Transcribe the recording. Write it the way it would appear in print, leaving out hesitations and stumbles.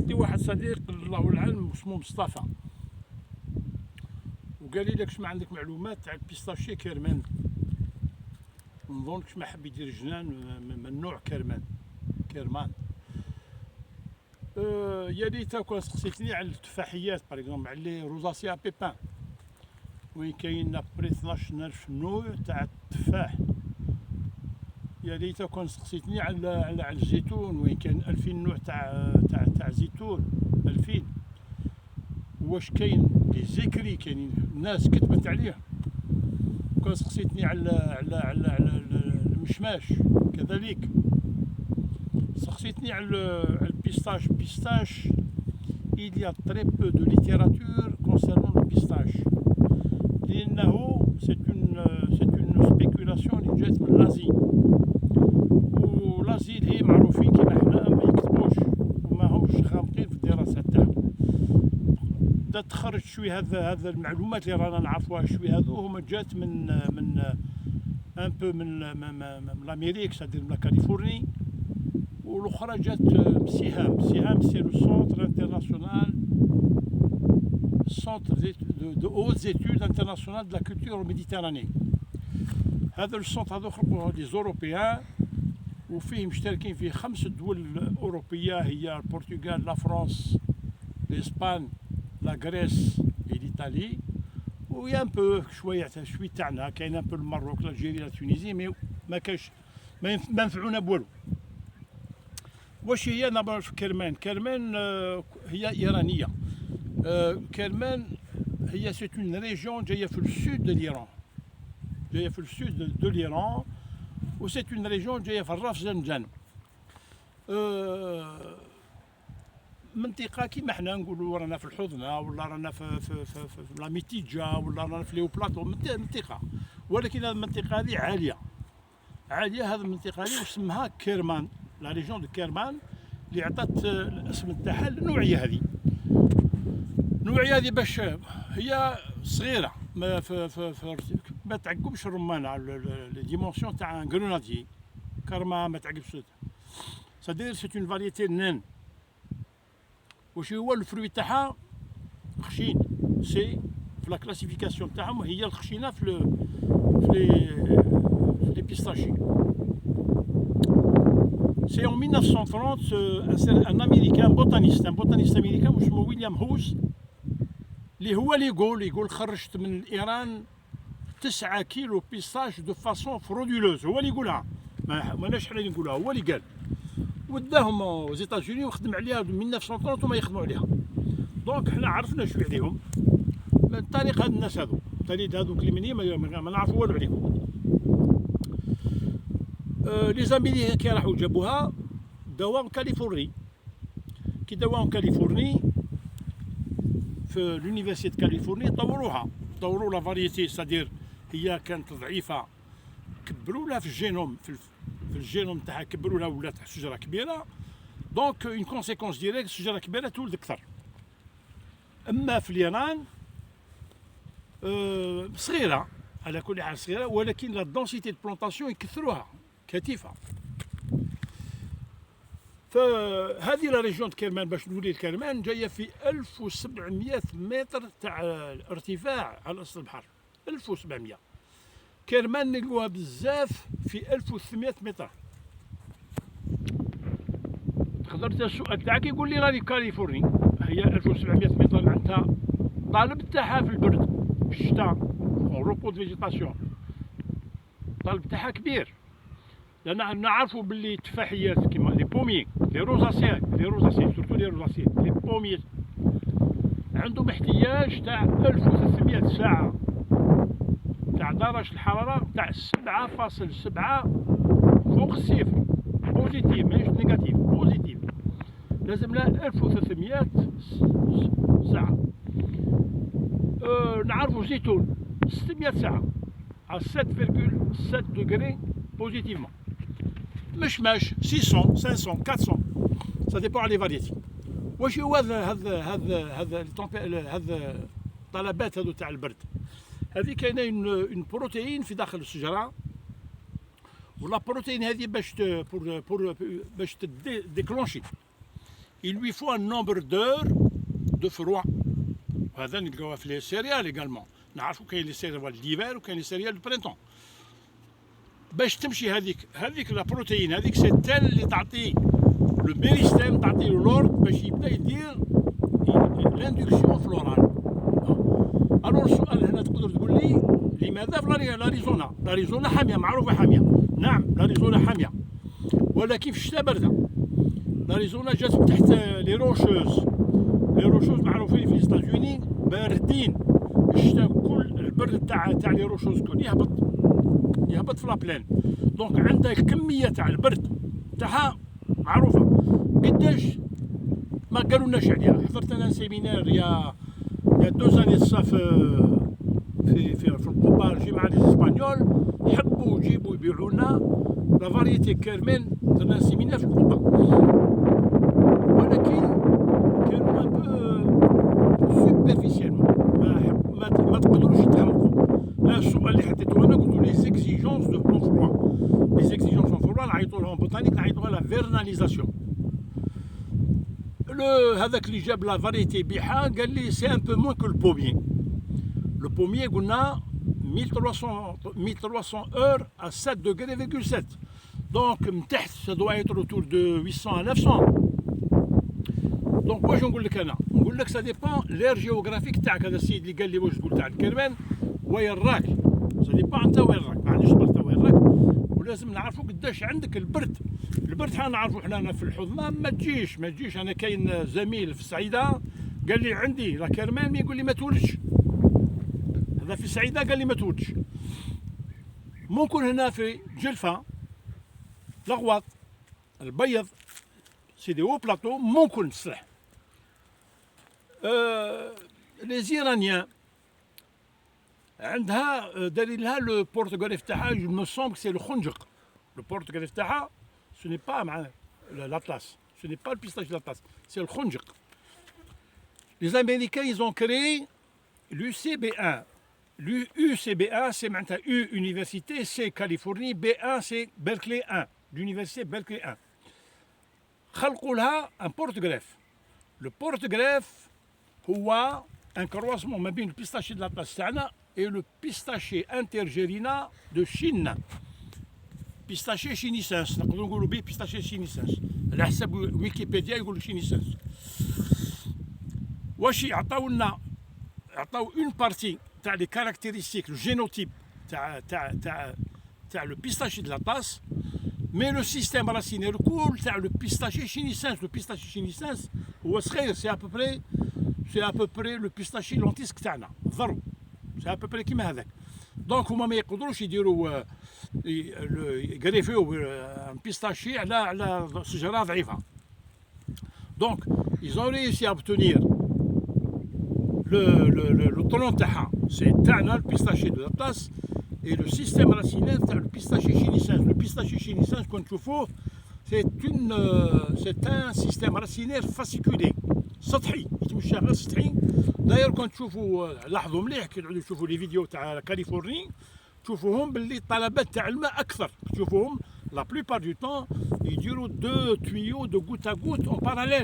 عندي واحد صديق الله العلم اسمه مصطفى، وقال لي لك ما عندك معلومات تاع البيستاشي كرمان. نظنكش ما حب يدير جنان من نوع كرمان. يا ليتا كون سقسيتني على التفاحيات باغ على لي روزاسيا بيبان، وين كاين ابري 12,000 نوع تاع التفاح. يا ليتا كون سقسيتني على الزيتون، وين كاين 2000 نوع تاع زيتون. 2000. واش كاين لي زيكري، كاينين الناس كتبت عليه. كون سقسيتني على المشماش كذلك. سقسيتني على البيستاش. il y a très peu de littérature concernant le pistache لأنه c'est une spéculation اللي جات من لازي، ولازي اللي هي معروفين كيما حنا ما يكتبوش وما همش خامطين في الدراسات تاعهم. دا تخرج شويه هذا المعلومات اللي رانا نعرفوها شويه هذو هما جات من ان بو من الامريك، سادير من كاليفورني، والاخرى جات سيهام سي لو سونتر انترناسيونال، سونتر دو هوت زيتود انترناسيونال دو لا كولتور ميديتيراني. هذا السونتر هذا خلقوه لي زوروبيان، وفيه مشتركين فيه 5 دول اوروبيه، هي البرتغال، لا فرنسا، الاسبان، لا غريس، ايطالي، ويا ان بو شويه تاعنا كاين ان بو المغرب، الجزائر، تونيزي، مي ما كاش ما ينفعونا بوالو. واش هي نبر في كرمان هي ايرانيه. كرمان هي سيت اون ريجيون جايه في السود دو ليران، جايه في السود دو ليران، و سيت اون ريجيون جايه في الرافزنجان. منطقه كيما حنا نقولوا رانا في الحضنه، ولا رانا في لا ميتيجا، ولا رانا في ليو بلاطو، منطقه. ولكن هذه المنطقه هذه عاليه. هذه المنطقه هذه وسمها كرمان، لا ريجيون دو كرمان، اللي عطات الاسم تاعها للنوعيه هذه. النوعيه هذه باش هي صغيره، ما تعقبش الرمانه، لي ديمونسيون تاع غرونادي كرما ما تعقبش. سادير سيت اون فاريتي نان. واش هو الفروي تاعها؟ خشين. سي في لا كلاسيفيكاسيون تاعهم هي الخشينه في لي بيستاشي. C'est en 1930 un américain, un botaniste américain اسمه ويليام هوز، اللي هو اللي يقول خرجت من ايران 9 كيلو بيستاش دو فاسون فرودولوز. هو اللي يقولها، ماناش حنا اللي نقولها، هو اللي قال. وداهم aux États-Unis وخدم عليها من 1930 وما يخدموا عليها. دونك حنا عرفنا شويه عليهم من طريق هاد الناس هذو، تاليد هذوك اللي مني ما نعرفوا والو عليهم. لي زاميليين كي راحوا جابوها داوها كاليفورني. كي داوها كاليفورني في لونيفرسيتي كاليفورني طوروا لا فاريتي، سادير هي كانت ضعيفه، كبروا لها في الجينوم، في الجينوم تاعها كبروا لها، ولات شجره كبيره. دونك اون كونسيكونس ديريكت، الشجره كبيره تولد اكثر. اما في اليابان صغيره، على كل حال صغيره، ولكن لا دونسيتي دو بلونطاسيون يكثروها كثيفه. فهذه لا ريجيون كرمان، باش نولي الكرمان، جايه في 1700 متر تاع ارتفاع على سطح البحر. 1700. كرمان نلقوها بزاف في 1800 متر. تقدر السؤال تاعك يقول لي راني كاليفورني، هي 1700 متر، معناتها طالب تاعها في البرد، في الشتاء، اون روبو دو فيجيتاسيون، طالب تاعها كبير. لأن نعرفوا باللي التفاحيات كيما لي بومي، لي روزاسي سورتو لي روزاسي، لي بومي عندهم احتياج تاع 1300 ساعة تاع درجة الحرارة تاع 7.7 فوق الصفر، بوزيتيف ماهيش نيجاتيف، بوزيتيف. لازم لها 1300 ساعة. نعرفوا الزيتون 600 ساعة على 7.7 دوغري بوزيتيفمون. مشماش 600 500 400، سا ديبون على لي فاريتي. واش هو هذا الطلبات هذو تاع البرد؟ هذه كاينه اون بروتين في داخل الشجره، ولا بروتين هذه باش ديكلونشي il lui faut un nombre d'heures de froid. وهذا نلقاوها في لي سيريال également. نعرفوا كاين لي سيريال ديفير وكاين لي سيريال دو برينتون. باش تمشي هذيك لا بروتيين هذيك سي تال اللي تعطي لو ميريستيم تعطي له لورد باش يبدا يدير لاندكسيون فلورال. الوغ السؤال هنا تقدر تقول لي لماذا في لاريزونا؟ لاريزونا حاميه معروفه حاميه. نعم لاريزونا حاميه ولكن في الشتاء بارده. لاريزونا جات تحت لي روشوز معروفين في ستاتيوني باردين. الشتاء كل البرد تاع لي روشوز كل يهبط في لابلان. دونك عندها الكميه تاع البرد تاعها معروفه. قداش ما قالولناش عليها. حضرت انا سيمينار يا 2 زاني في القبه الجامعه الاسبانيول حبوا يجيبوا يبيعوا لنا لا فاريتي كيرمين. درنا سيمينار في القبه ولكن كانوا ان بو سوبرفيسيالمون ما تقدروش يتعمقوا. لا السؤال اللي حطيته انا قلت لي زيكزيجونس دو بلون فروا. لي زيكزيجونس دو فروا نعيطوا لهم بوتانيك نعيطوها لا فيرناليزاسيون. هذاك اللي جاب لا فاريتي بيعها قال لي سي ان بو موان كو البوميي. لو بوميي قلنا 1300 اور à 7 degrés 7. دونك من تحت ça doit être autour de 800 à 900. دونك واش نقول لك انا؟ نقول لك سا ديبون لير جيوغرافيك تاعك. هذا السيد اللي قال لي واش تقول تاع الكرمان وين راك؟ سا ديبون انت وين راك؟ ما عنديش برتا وين راك ولازم نعرفوا قداش عندك البرد. البرد حنا نعرفوا حنا في الحضنه ما تجيش. انا كاين زميل في السعيده قال لي عندي لا كرمان يقول لي ما تولدش. هذا في السعيده قال لي ما تولدش. ممكن هنا في جلفه الغواط البيض سي دي هو بلاطو ممكن تصلح. لي زيرانيان عندها دايرين لها لو بورتغاليف تاعها جو مو سومبل سي لو خنجق. لو بورتغاليف تاعها سو ني با مع l'Atlas, ce n'est pas le pistache de l'Atlas, c'est le khunjik. Les Américains, ils ont créé l'UCB1. L'UCB1, c'est maintenant U Université, c'est Californie, B1, c'est Berkeley 1, l'université Berkeley 1. خلقوا لها un porte-greffe. Le porte-greffe هو un croisement ما بين البيستاشي de l'Atlas تاعنا et le pistaché intergerina de Chine. بيستاشي شينيسانس نقدروا نقولوا به بيستاشي شينيسانس على حسب ويكيبيديا يقولوا شينيسانس. واش عطاو اون بارتي تاع لي كاركتيرستيك لو جينوتيب تاع لو بيستاشي دو لاطاس مي لو سيستيم راسينير كول تاع لو بيستاشي شينيسانس. لو بيستاشي شينيسانس هو صغير سي ابوبري لو بيستاشي لونتيسك تاعنا الضرب سي ابوبري كيما هذاك. دونك هما ما يقدروش يديروا يغريفيو ان بيستاشي على شجره ضعيفه. دونك ils ont réussi à obtenir le talon تاعها سي تاعنا البيستاشي دو لاطاس et le système racinaire تاع البيستاشي شينيسانس. لو بيستاشي شينيسانس كون تشوفوه c'est un système racinaire fasciculé سطحي يتمشى غير سطحي. داير كون تشوفوا لاحظوا مليح كي تعودوا تشوفوا لي فيديو تاع كاليفورني تشوفوهم باللي الطلبات تاع الماء اكثر. تشوفوهم لا بلوبار دو طون يديروا 2 tuyaux de goutte à goutte en parallèle.